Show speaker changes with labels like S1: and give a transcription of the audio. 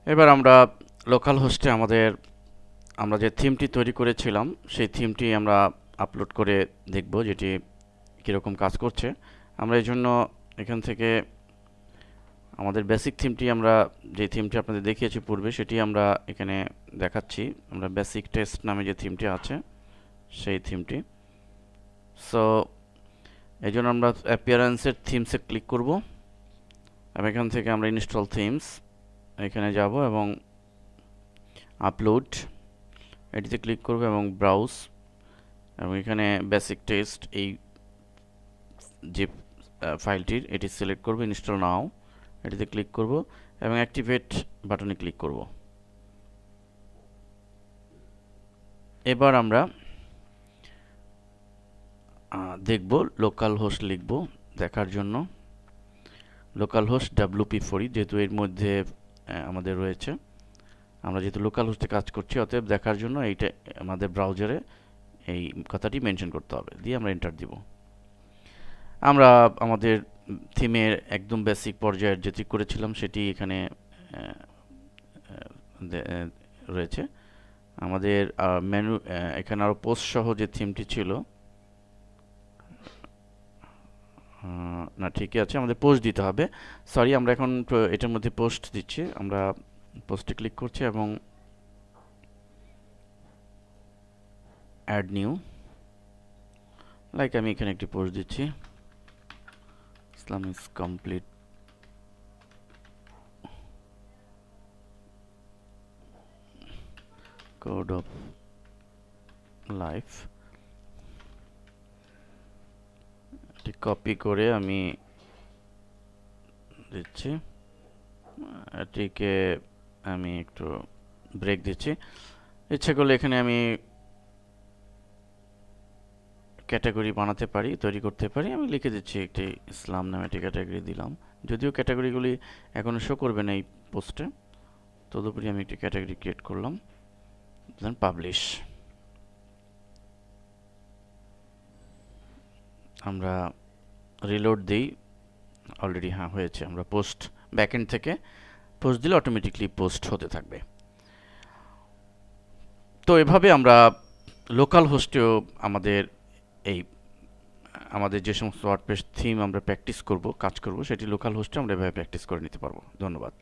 S1: এবার আমরা লোকাল হোস্টে আমরা যে থিমটি তৈরি করেছিলাম সেই থিমটি আমরা আপলোড করে দেখব যেটি কীরকম কাজ করছে। আমরা এই জন্য এখান থেকে আমাদের বেসিক থিমটি যে থিমটি আপনাদের দেখিয়েছি পূর্বে সেটি আমরা এখানে দেখাচ্ছি। আমরা বেসিক টেস্ট নামে যে থিমটি আছে সেই থিমটি। সো এই জন্য আমরা অ্যাপিয়ারেন্সের থিমসে ক্লিক করব এবং এখান থেকে আমরা ইনস্টল থিমস এখানে যাব এবং আপলোড এটিতে ক্লিক করব এবং ব্রাউজ এবং এখানে বেসিক টেস্ট এই যে ফাইলটির এটি সিলেক্ট করব, ইনস্টল নাও এটিতে ক্লিক করব এবং অ্যাক্টিভেট বাটনে ক্লিক করব। এবার আমরা দেখব লোকাল হোস্ট লিখব দেখার জন্য। লোকাল হোস্ট WP40 যেহেতু এর মধ্যে আমাদের রয়েছে, আমরা যেহেতু লোকাল হোস্টে কাজ করছি অতএব দেখার জন্য এইটা আমাদের ব্রাউজারে এই কথাটি মেনশন করতে হবে, দিয়ে আমরা এন্টার দিব। আমরা আমাদের থিমের একদম বেসিক পর্যায়ের যেটি করেছিলাম সেটি এখানে রয়েছে। আমাদের মেনু এখানে আরও পোস্ট সহ যে থিমটি ছিল না, ঠিকই আছে, আমাদের পোস্ট দিতে হবে। সরি, আমরা এখন এটার মধ্যে পোস্ট দিচ্ছি। আমরা পোস্টে ক্লিক করছি এবং অ্যাড নিউ, লাইক আমি এখানে একটি পোস্ট দিচ্ছি, Islam is complete code of life. এটি কপি করে আমি দিচ্ছি, এটিকে আমি একটু ব্রেক দিচ্ছি। ইচ্ছে করলে এখানে আমি ক্যাটাগরি বানাতে পারি, তৈরি করতে পারি। আমি লিখে দিচ্ছি একটি ইসলাম নামে একটি ক্যাটাগরি দিলাম, যদিও ক্যাটাগরিগুলি এখনও শো করবে না এই পোস্টে, তদুপরি আমি একটি ক্যাটাগরি ক্রিয়েট করলাম, দেন পাবলিশ। আমরা রিলোড দিই, অলরেডি হ্যাঁ হয়েছে। আমরা পোস্ট ব্যাকএন্ড থেকে পোস্ট দিলে অটোমেটিকলি পোস্ট হতে থাকবে। তো এভাবে আমরা লোকাল হোস্টেও আমাদের যে সমস্ত ওয়ার্ডপ্রেস থিম আমরা প্র্যাকটিস করব, কাজ করব, সেটি লোকাল হোস্টে আমরা এভাবে প্র্যাকটিস করে নিতে পারবো। ধন্যবাদ।